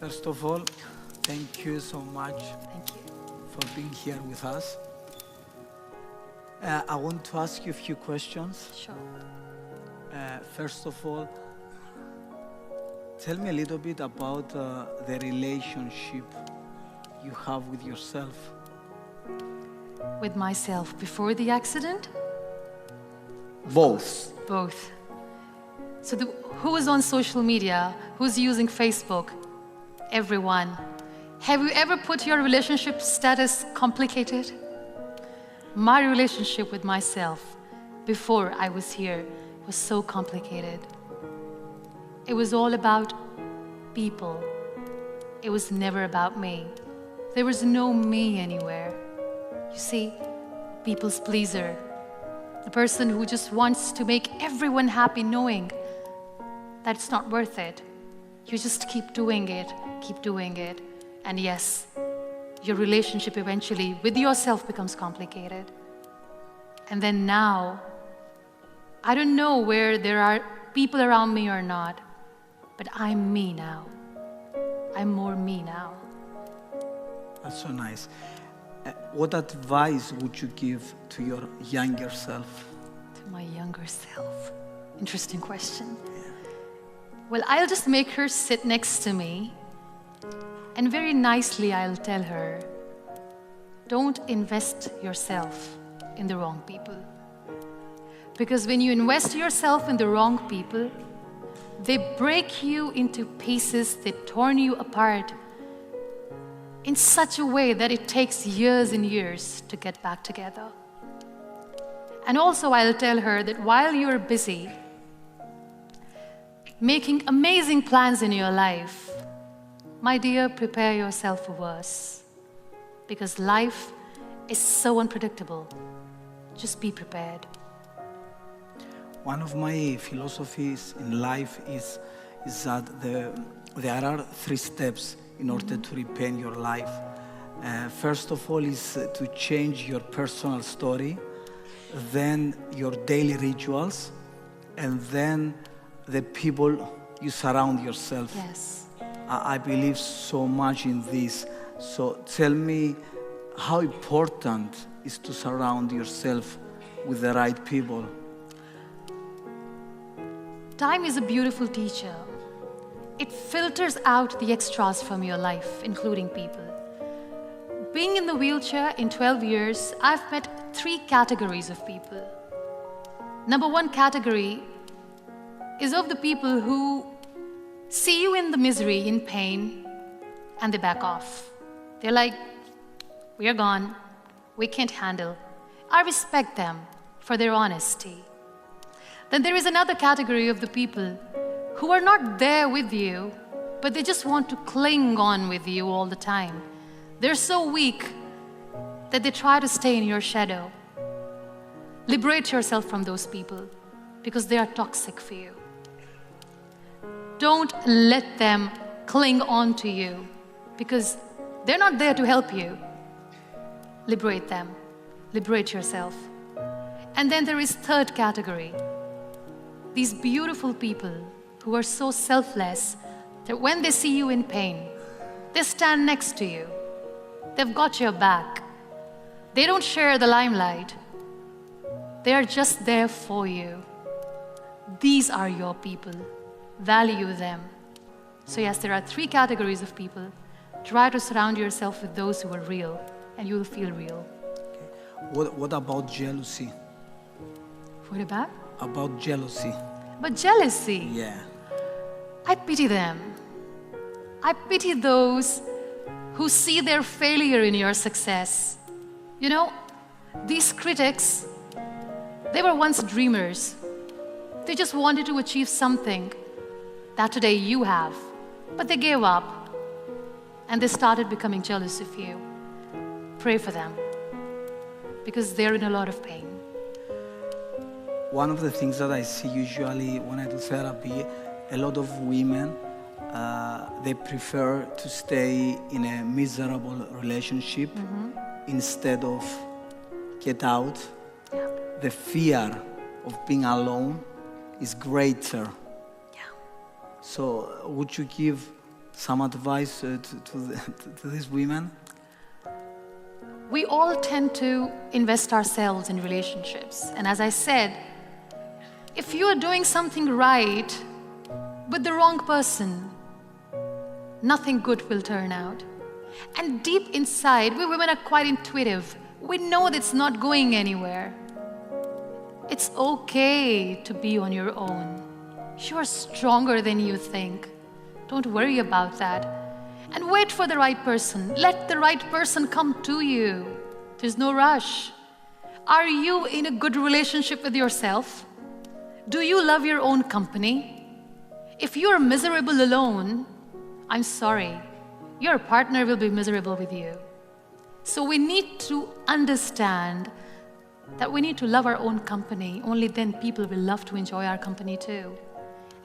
First of all, thank you so much Thank you. for being here with us. I want to ask you a few questions. Sure. First of all, tell me a little bit about the relationship you have with yourself. With myself before the accident? Both. Both. So who is on social media? Who's using Facebook? Everyone. Have you ever put your relationship status complicated? My relationship with myself before I was here was so complicated. It was all about people. It was never about me. There was no me anywhere. You see, people's pleaser. The person who just wants to make everyone happy knowing that it's not worth it. You just keep doing it, and yes, your relationship eventually with yourself becomes complicated. And then now, I don't know where there are people around me or not, but I'm me now. I'm more me now. That's so nice. What advice would you give to your younger self? To my younger self. Interesting question. Well, I'll just make her sit next to me, and very nicely I'll tell her, don't invest yourself in the wrong people. Because when you invest yourself in the wrong people, they break you into pieces, they torn you apart in such a way that it takes years and years to get back together. And also I'll tell her that while you're busy making amazing plans in your life, my dear, prepare yourself for worse. Because life is so unpredictable. Just be prepared. One of my philosophies in life is that there are 3 steps in order to repaint your life. First of all is to change your personal story, then your daily rituals, and then the people you surround yourself. Yes. I believe so much in this. So tell me how important is to surround yourself with the right people. Time is a beautiful teacher. It filters out the extras from your life, including people. Being in the wheelchair in 12 years, I've met 3 categories of people. Number 1 category is of the people who see you in the misery, in pain, and they back off. They're like, we are gone, we can't handle. I respect them for their honesty. Then there is another category of the people who are not there with you, but they just want to cling on with you all the time. They're so weak that they try to stay in your shadow. Liberate yourself from those people because they are toxic for you. Don't let them cling on to you because they're not there to help you. Liberate them. Liberate yourself. And then there is 3rd category. These beautiful people who are so selfless that when they see you in pain, they stand next to you. They've got your back. They don't share the limelight. They are just there for you. These are your people. Value them. So yes, there are 3 categories of people. Try to surround yourself with those who are real, and you will feel real. What about jealousy? What about? About jealousy. But jealousy. Yeah. I pity them. I pity those who see their failure in your success. You know, these critics, they were once dreamers. They just wanted to achieve something that today you have, but they gave up and they started becoming jealous of you. Pray for them because they're in a lot of pain. One of the things that I see usually when I do therapy, a lot of women, they prefer to stay in a miserable relationship instead of get out. Yeah. The fear of being alone is greater. Yeah. So would you give some advice to these women? We all tend to invest ourselves in relationships. And as I said, if you are doing something right with the wrong person, nothing good will turn out. And deep inside, we women are quite intuitive. We know that it's not going anywhere. It's okay to be on your own. You are stronger than you think. Don't worry about that. And wait for the right person. Let the right person come to you. There's no rush. Are you in a good relationship with yourself? Do you love your own company? If you're miserable alone, I'm sorry, your partner will be miserable with you. So we need to understand that we need to love our own company. Only then people will love to enjoy our company too.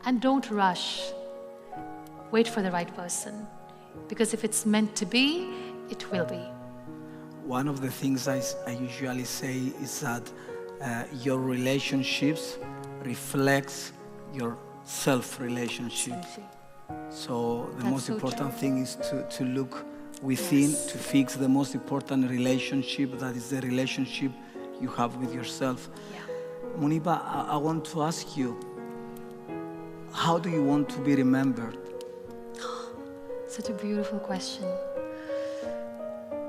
And don't rush. Wait for the right person. Because if it's meant to be, it will be. One of the things I usually say is that your relationships reflects your self-relationship. So the most important thing is to look within, to fix the most important relationship, that is the relationship you have with yourself. Muniba, I want to ask you, how do you want to be remembered? Such a beautiful question.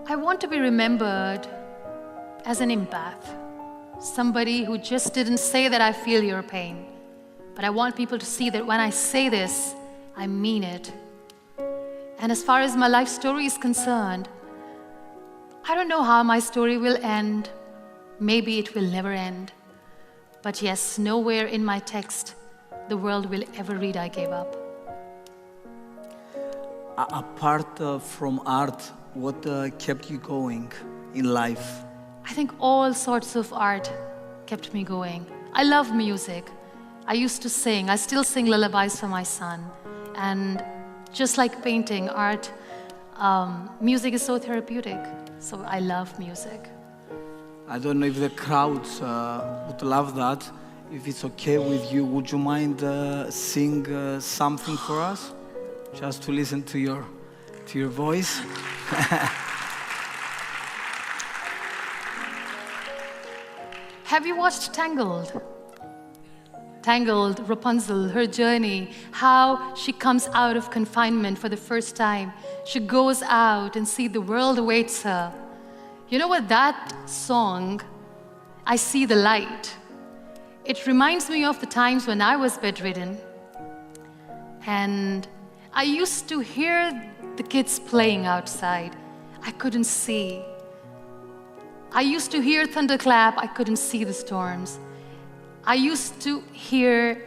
I want to be remembered as an empath, somebody who just didn't say that I feel your pain, but I want people to see that when I say this, I mean it. And as far as my life story is concerned, I don't know how my story will end. Maybe it will never end. But yes, nowhere in my text the world will ever read I gave up. Apart from art, what kept you going in life? I think all sorts of art kept me going. I love music. I used to sing. I still sing lullabies for my son. And just like painting, art, music is so therapeutic. So I love music. I don't know if the crowds would love that. If it's okay with you, would you mind sing something for us? Just to listen to your voice. Have you watched Tangled? Tangled, Rapunzel, her journey, how she comes out of confinement for the first time. She goes out and sees the world awaits her. You know what, that song, I See the Light, it reminds me of the times when I was bedridden. And I used to hear the kids playing outside. I couldn't see. I used to hear thunderclap. I couldn't see the storms. I used to hear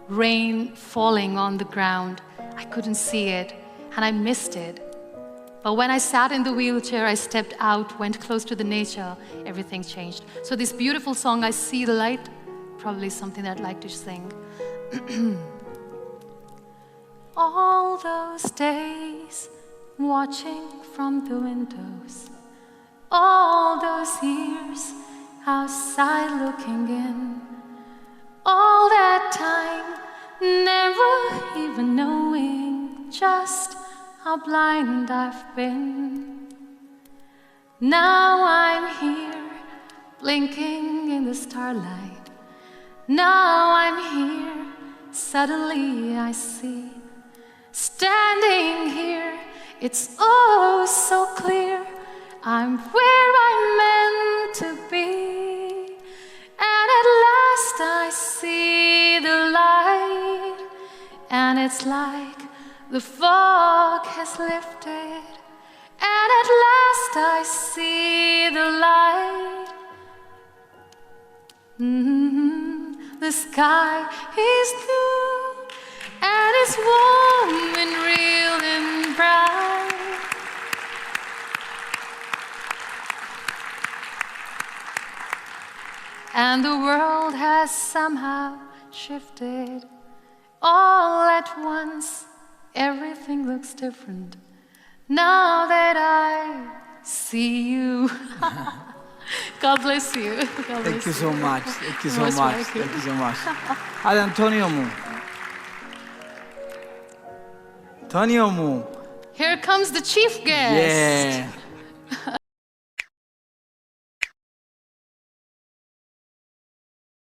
rain falling on the ground. I couldn't see it, and I missed it. But when I sat in the wheelchair, I stepped out, went close to the nature, everything changed. So this beautiful song, I See the Light, probably something that I'd like to sing. All those days watching from the windows, all those years outside looking in, all that time never even knowing just how blind I've been. Now I'm here blinking in the starlight. Now I'm here, suddenly I see. Standing here, it's oh so clear, I'm where I'm meant to be. And at last I see the light, and it's like the fog has lifted. And at last I see the light. The sky is blue, and it's warm and real and bright. And the world has somehow shifted. All at once, everything looks different. Now that I see you. God bless you. God bless Thank you so much. Thank you so Most much. welcome. Thank you so much. Ad Antonio μου. Tanıyor mu? Here comes the chief guest. Yeah.